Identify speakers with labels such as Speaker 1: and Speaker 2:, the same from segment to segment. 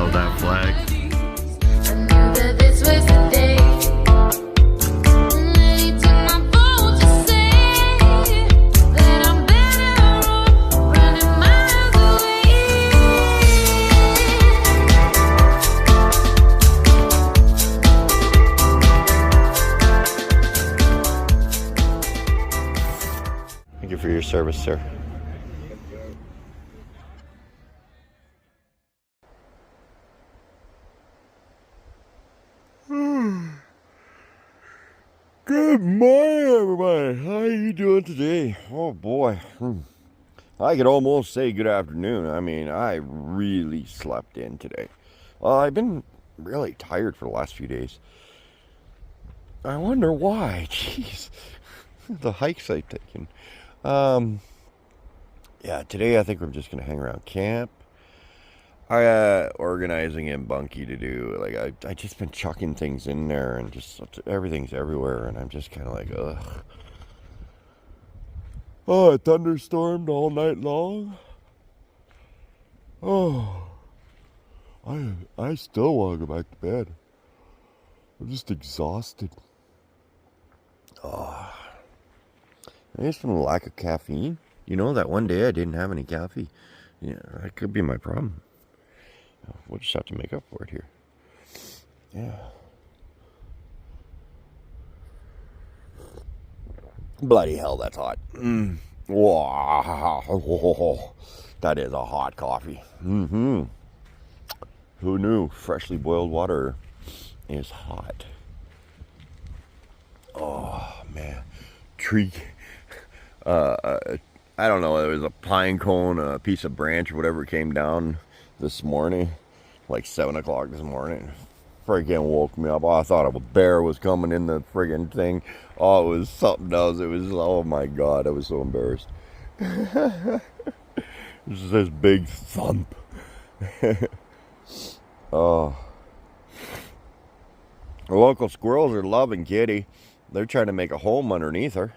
Speaker 1: know that flag.
Speaker 2: I knew that this was the day. They took my boat to say that I'm better off running miles away.
Speaker 1: Thank you for your service, sir. Good morning, everybody. How are you doing today? Oh boy, I could almost say good afternoon. I mean, I really slept in today. I've been really tired for the last few days. I wonder why. Jeez, the hikes I've taken. Yeah, today I think I'm just gonna hang around camp. I organizing in Bunkie to do, like, I just been chucking things in there and just everything's everywhere, and I'm just kind of like, ugh. Oh, it thunderstormed all night long. Oh, I still want to go back to bed. I'm just exhausted. Oh, maybe it's from the lack of caffeine. You know, that one day I didn't have any coffee. Yeah, that could be my problem. We'll just have to make up for it here. Yeah. Bloody hell, that's hot. Wow. That is a hot coffee. Who knew freshly boiled water is hot? Oh, man. Tree. I don't know. It was a pine cone, a piece of branch, or whatever came down this morning, like 7 o'clock this morning. Freaking woke me up. Oh, I thought a bear was coming in the friggin' thing. Oh, it was something else. It was, oh my God, I was so embarrassed. This is this big thump. Oh. The local squirrels are loving Kitty. They're trying to make a home underneath her.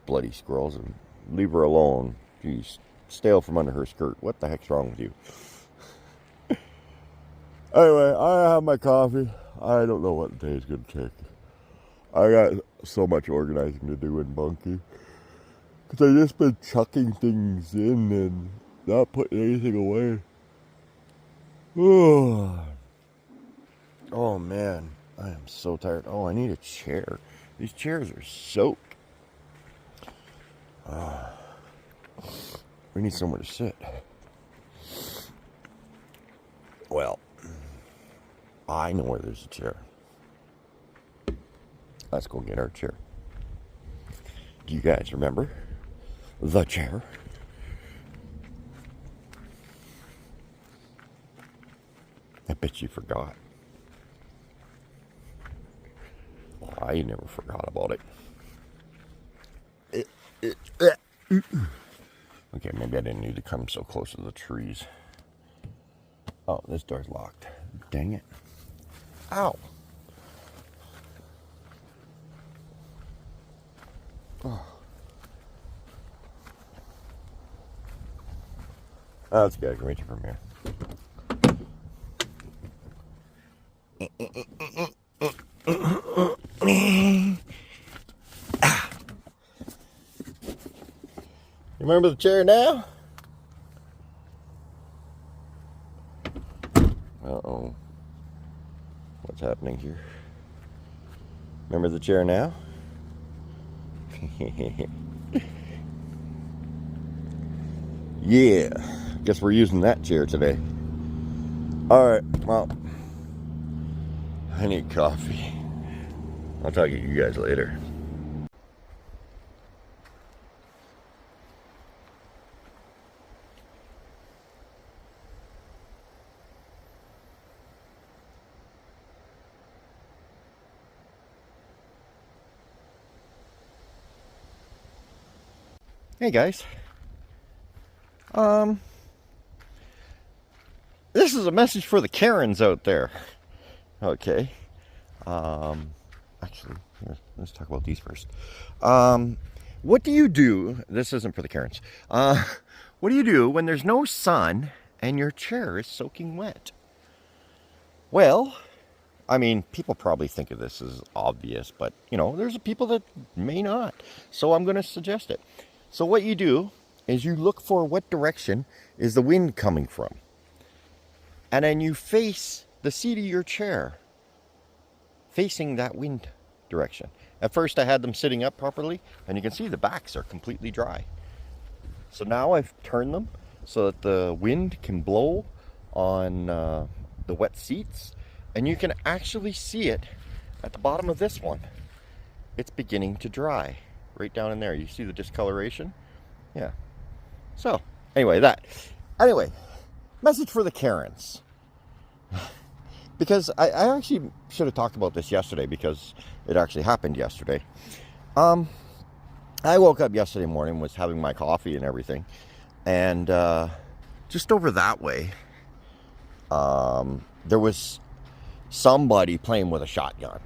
Speaker 1: Bloody squirrels, and leave her alone. Jeez. Stay out from under her skirt. What the heck's wrong with you? Anyway, I have my coffee. I don't know what the day is going to take. I got so much organizing to do in Bunkie. Because I've just been chucking things in and not putting anything away. Oh man, I am so tired. Oh, I need a chair. These chairs are soaked. We need somewhere to sit. Well, I know where there's a chair. Let's go get our chair. Do you guys remember the chair? I bet you forgot. Well, I never forgot about it. Okay, maybe I didn't need to come so close to the trees. Oh, this door's locked. Dang it. Ow. Oh. Oh, that's good. I can reach it from here. You remember the chair now? Uh-oh. What's happening here? Remember the chair now? Yeah. Guess we're using that chair today. Alright, well, I need coffee. I'll talk to you guys later. Hey guys. This is a message for the Karens out there. Okay. Actually, let's talk about these first. What do you do? This isn't for the Karens. What do you do when there's no sun and your chair is soaking wet. Well, I mean, people probably think of this as obvious, but, you know, there's people that may not. So I'm going to suggest it. So what you do is you look for what direction is the wind coming from. And then you face the seat of your chair facing that wind direction. At first I had them sitting up properly, and you can see the backs are completely dry. So now I've turned them so that the wind can blow on the wet seats, and you can actually see it at the bottom of this one. It's beginning to dry right down in there. You see the discoloration? Yeah. So anyway, message for the Karens. Because I actually should have talked about this yesterday, because it actually happened yesterday. I woke up yesterday morning, was having my coffee and everything, and just over that way, there was somebody playing with a shotgun.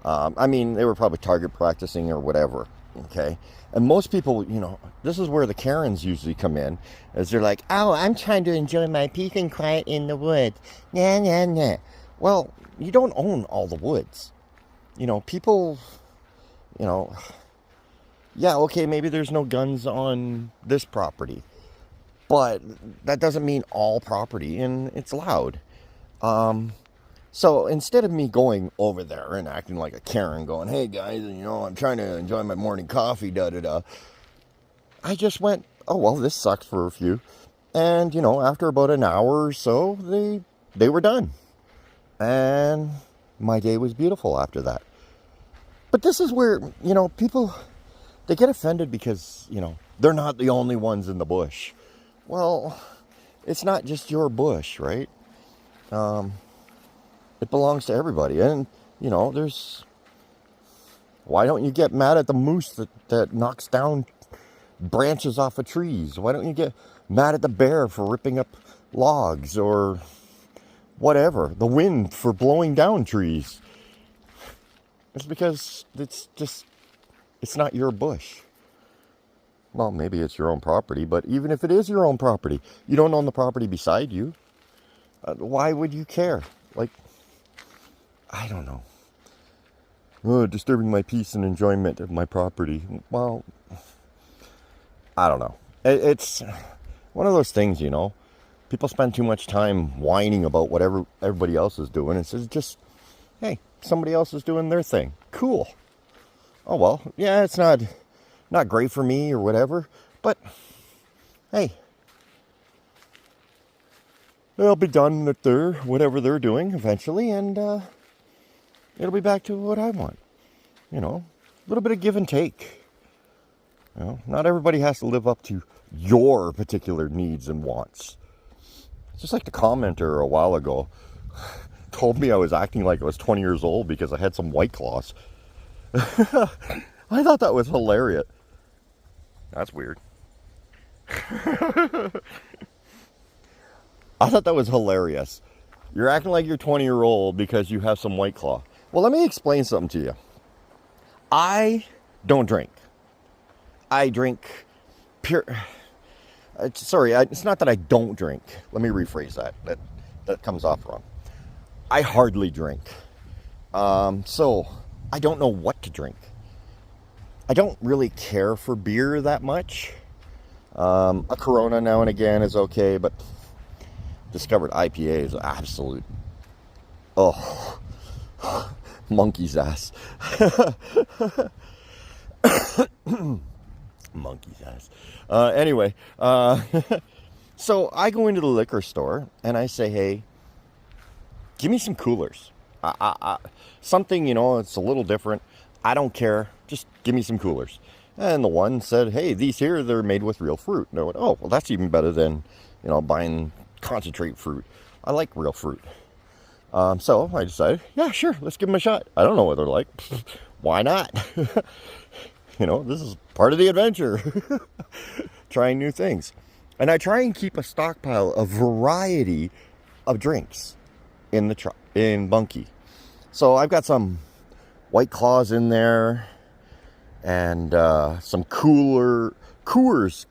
Speaker 1: I mean, they were probably target practicing or whatever, okay? And most people, you know, this is where the Karens usually come in, is they're like, oh, I'm trying to enjoy my peace and quiet in the woods. Nah, nah, nah. Well, you don't own all the woods. You know, people, you know, yeah, okay, maybe there's no guns on this property, but that doesn't mean all property, and it's loud. So instead of me going over there and acting like a Karen, going, hey guys, you know, I'm trying to enjoy my morning coffee, da-da-da, I just went, oh, well, this sucks for a few. And, you know, after about an hour or so, they were done. And my day was beautiful after that. But this is where, you know, people, they get offended because, you know, they're not the only ones in the bush. Well, it's not just your bush, right? It belongs to everybody. And, you know, why don't you get mad at the moose that knocks down branches off of trees? Why don't you get mad at the bear for ripping up logs, or whatever, the wind for blowing down trees? It's because it's not your bush. Well, maybe it's your own property, but even if it is your own property, you don't own the property beside you. Why would you care? Like, I don't know. Oh, disturbing my peace and enjoyment of my property. Well, I don't know. It's one of those things, you know. People spend too much time whining about whatever everybody else is doing. It's just, hey, somebody else is doing their thing. Cool. Oh, well, yeah, it's not great for me or whatever, but hey, they'll be done with whatever they're doing eventually, and it'll be back to what I want. You know, a little bit of give and take. You know, not everybody has to live up to your particular needs and wants. Just like the commenter a while ago told me I was acting like I was 20 years old because I had some White Claws. I thought that was hilarious. That's weird. I thought that was hilarious. You're acting like you're 20-year-old because you have some White Claw. Well, let me explain something to you. I don't drink. I drink pure... Sorry, it's not that I don't drink. Let me rephrase that. That comes off wrong. I hardly drink. So I don't know what to drink. I don't really care for beer that much. A Corona now and again is okay, but discovered IPA is absolute... Oh, monkey's ass. Monkey's ass. Anyway, so I go into the liquor store and I say, hey, give me some coolers. Something, you know, it's a little different. I don't care. Just give me some coolers. And the one said, hey, these here, they're made with real fruit. And I went, oh, well, that's even better than, you know, buying concentrate fruit. I like real fruit. So I decided, yeah, sure, let's give them a shot. I don't know what they're like. Why not? You know, this is part of the adventure. Trying new things. And I try and keep a stockpile of variety of drinks in the truck, in Bunkie. So I've got some White Claws in there, and some Coors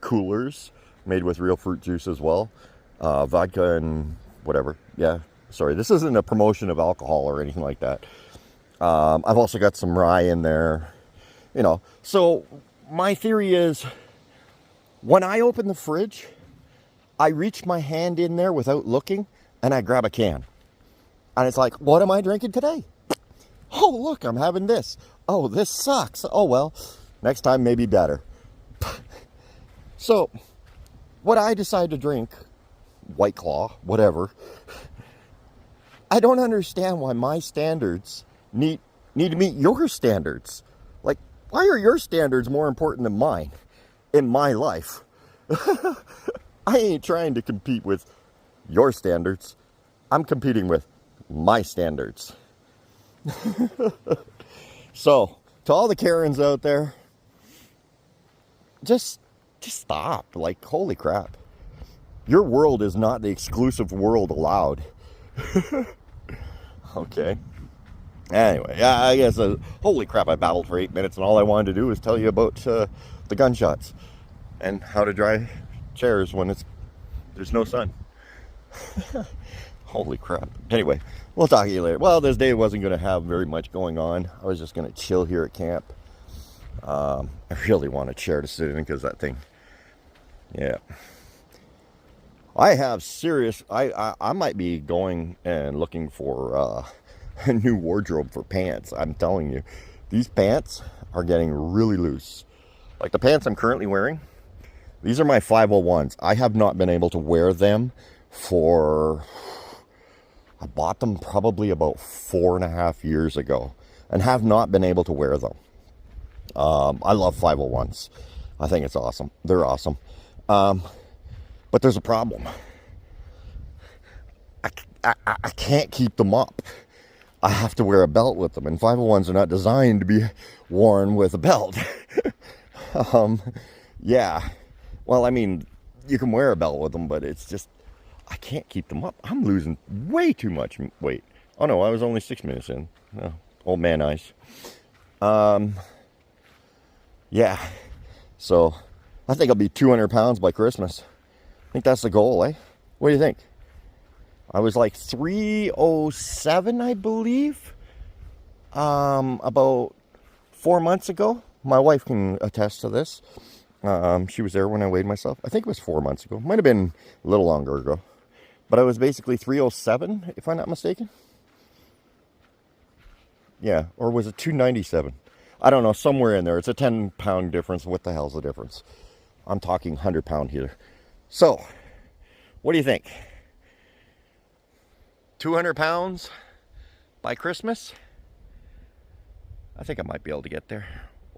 Speaker 1: coolers made with real fruit juice as well. vodka and whatever. Yeah, sorry, this isn't a promotion of alcohol or anything like that. I've also got some rye in there, you know. So my theory is, when I open the fridge, I reach my hand in there without looking, and I grab a can. And it's like, what am I drinking today? Oh, look, I'm having this. Oh, this sucks. Oh, well, next time maybe better. So, what I decide to drink, White Claw, whatever, I don't understand why my standards need to meet your standards. Like, why are your standards more important than mine in my life? I ain't trying to compete with your standards. I'm competing with my standards. So, to all the Karens out there, just stop. Like, holy crap. Your world is not the exclusive world allowed. Okay. Anyway, yeah, I guess, holy crap, I babbled for 8 minutes, and all I wanted to do was tell you about the gunshots and how to dry chairs when there's no sun. Holy crap. Anyway, we'll talk to you later. Well, this day wasn't going to have very much going on. I was just going to chill here at camp. I really want a chair to sit in because that thing, yeah. I have serious, I might be going and looking for a new wardrobe for pants. I'm telling you, these pants are getting really loose. Like the pants I'm currently wearing, these are my 501s. I have not been able to wear them for, I bought them probably about 4.5 years ago and have not been able to wear them. I love 501s. I think it's awesome. They're awesome. But there's a problem. I can't keep them up. I have to wear a belt with them, and 501s are not designed to be worn with a belt. Yeah. Well, I mean, you can wear a belt with them, but it's just, I can't keep them up. I'm losing way too much weight. Oh no, I was only 6 minutes in. Oh, old man eyes. Yeah. So, I think I'll be 200 pounds by Christmas. I think that's the goal, eh? What do you think? I was like 307, I believe, about 4 months ago. My wife can attest to this. She was there when I weighed myself. I think it was 4 months ago. Might have been a little longer ago. But I was basically 307, if I'm not mistaken. Yeah, or was it 297? I don't know, somewhere in there. It's a 10-pound difference. What the hell's the difference? I'm talking 100-pound here. So, what do you think? 200 pounds by Christmas? I think I might be able to get there.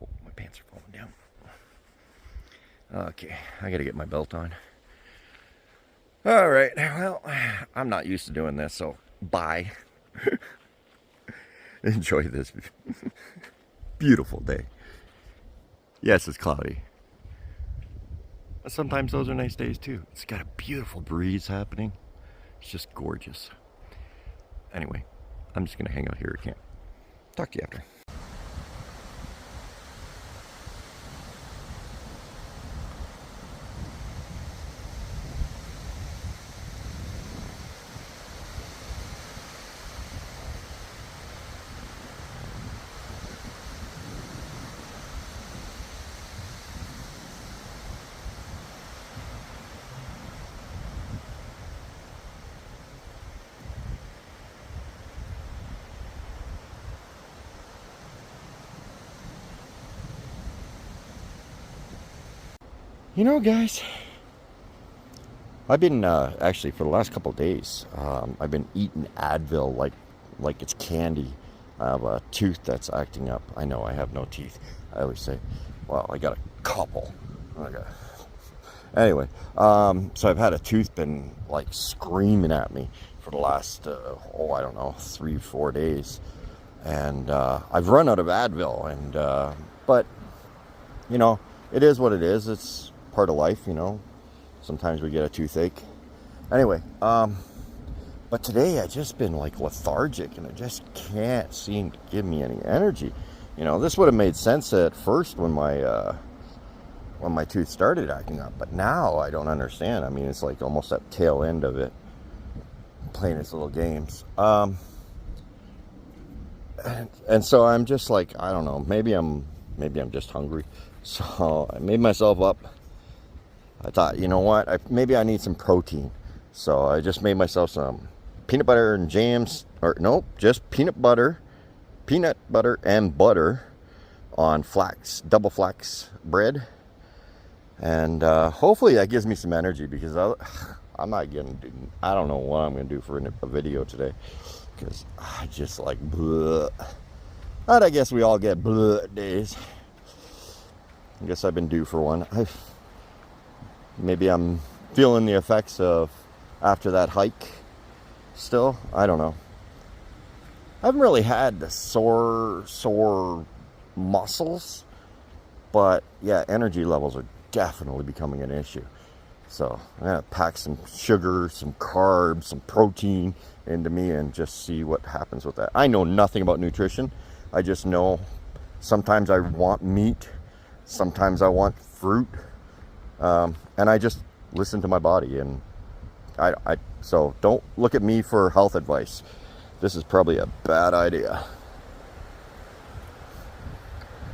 Speaker 1: Oh, my pants are falling down. Okay, I gotta get my belt on. All right, well, I'm not used to doing this, so bye. Enjoy this beautiful day. Yes, it's cloudy. Sometimes those are nice days too. It's got a beautiful breeze happening. It's just gorgeous. Anyway, I'm just going to hang out here at camp. Talk to you after. You know, guys, I've been actually for the last couple of days. I've been eating Advil like it's candy. I have a tooth that's acting up. I know I have no teeth. I always say, well, I got a couple. Anyway, so I've had a tooth been like screaming at me for the last I don't know, 3-4 days, and I've run out of Advil. And but you know, it is what it is. It's part of life, you know. Sometimes we get a toothache. Anyway, but today I just been like lethargic, and it just can't seem to give me any energy. You know, this would have made sense at first when when my tooth started acting up. But now I don't understand. I mean, it's like almost that tail end of it, playing its little games. And so I'm just like, I don't know, maybe I'm just hungry. So I made myself up. I thought, you know what, maybe I need some protein. So I just made myself some peanut butter and jams, or nope, just peanut butter and butter on flax, double flax bread. And hopefully that gives me some energy, because I'm not getting, I don't know what I'm going to do for a video today, because I just like bleh. But I guess we all get bleh days. I guess I've been due for one. Maybe I'm feeling the effects of after that hike still. I don't know. I haven't really had the sore muscles, but yeah, energy levels are definitely becoming an issue. So I'm gonna pack some sugar, some carbs, some protein into me and just see what happens with that. I know nothing about nutrition. I just know sometimes I want meat, sometimes I want fruit, and I just listen to my body. And so don't look at me for health advice. This is probably a bad idea.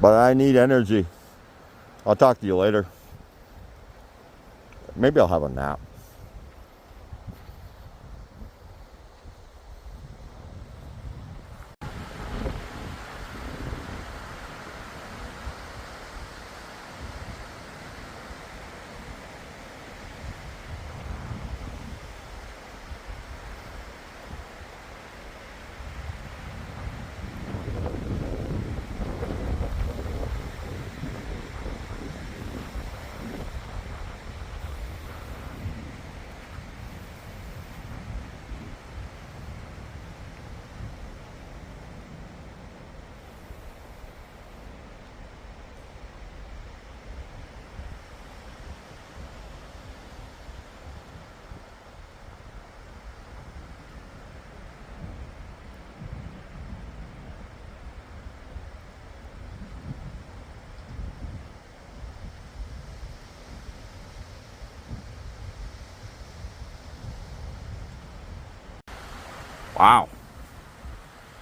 Speaker 1: But I need energy. I'll talk to you later. Maybe I'll have a nap.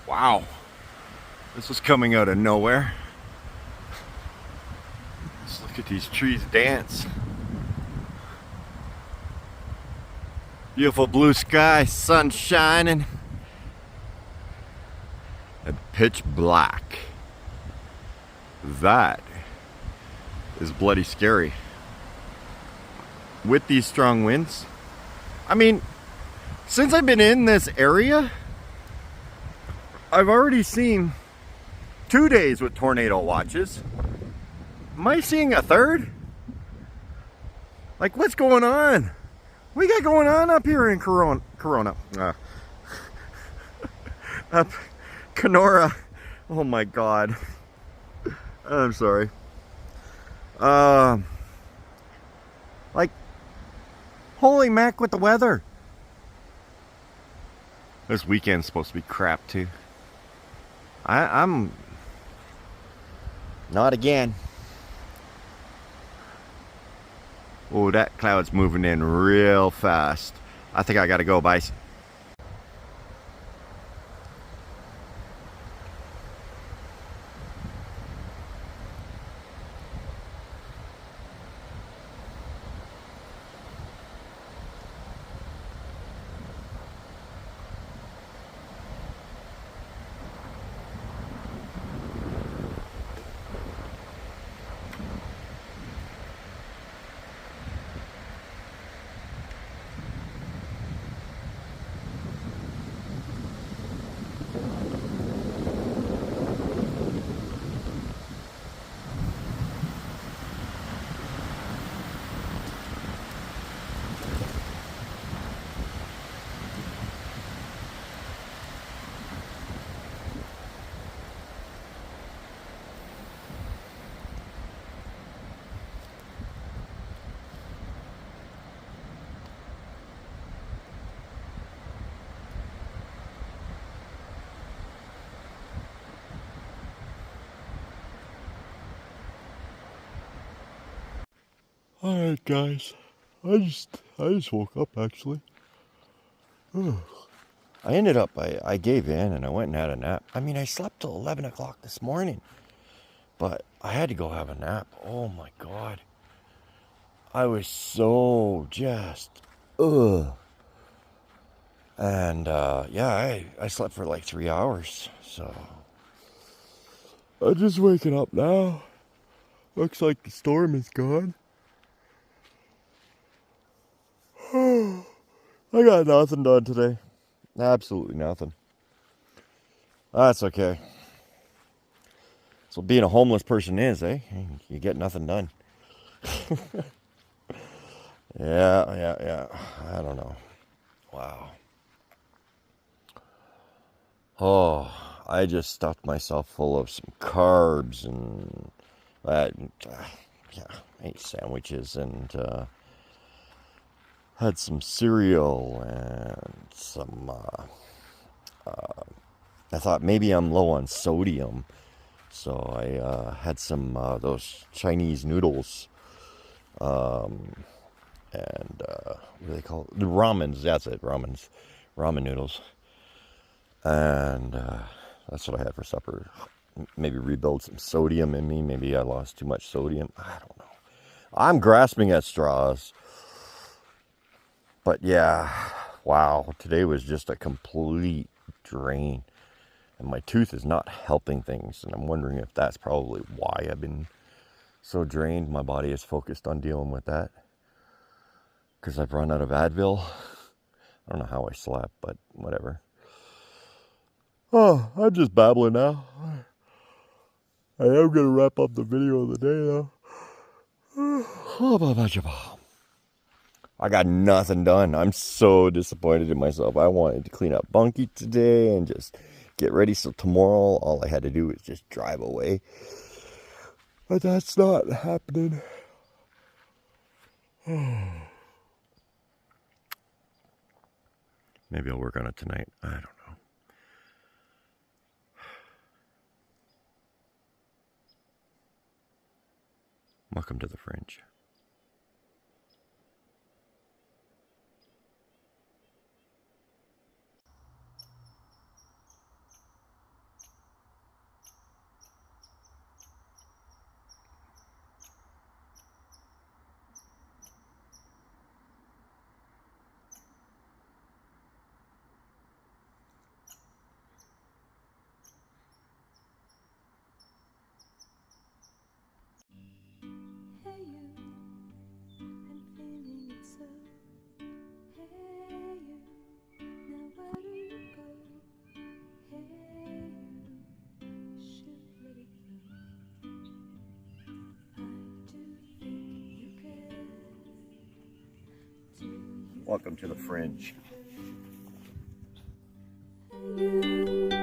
Speaker 1: Wow. This was coming out of nowhere. Let's look at these trees dance. Beautiful blue sky, sun shining, and pitch black. That is bloody scary. With these strong winds. I mean, since I've been in this area, I've already seen 2 days with tornado watches. Am I seeing a third? Like, what's going on? What we got going on up here in Corona? Up Kenora. Oh my God. I'm sorry. Like, holy mac with the weather. This weekend's supposed to be crap too. I'm not again. Oh, that cloud's moving in real fast. I think I gotta go, Bison. Alright guys. I just woke up actually. I ended up I gave in and I went and had a nap. I mean I slept till 11 o'clock this morning. But I had to go have a nap. Oh my god. I was so just ugh. And yeah, I slept for like 3 hours. So I'm just waking up now. Looks like the storm is gone. I got nothing done today. Absolutely nothing. That's okay. That's what being a homeless person is, eh? You get nothing done. Yeah. I don't know. Wow. Oh, I just stuffed myself full of some carbs and yeah, ate sandwiches and had some cereal and some. I thought maybe I'm low on sodium, so I had some those Chinese noodles. And what do they call it? The ramens. That's it, ramens, ramen noodles. And that's what I had for supper. Maybe rebuild some sodium in me. Maybe I lost too much sodium. I don't know. I'm grasping at straws. But yeah, wow. Today was just a complete drain. And my tooth is not helping things. And I'm wondering if that's probably why I've been so drained. My body is focused on dealing with that. Because I've run out of Advil. I don't know how I slept, but whatever. Oh, I'm just babbling now. I am going to wrap up the video of the day, though. I got nothing done. I'm so disappointed in myself. I wanted to clean up Bunky today and just get ready. So tomorrow, all I had to do was just drive away. But that's not happening. Maybe I'll work on it tonight. I don't know. Welcome to the Fringe.
Speaker 2: Hey you, I'm feeling it so. Hey you, now where do you go? Hey you, should let it flow. I do think you care. Do you?
Speaker 1: Welcome to the Fringe.
Speaker 2: Hey you.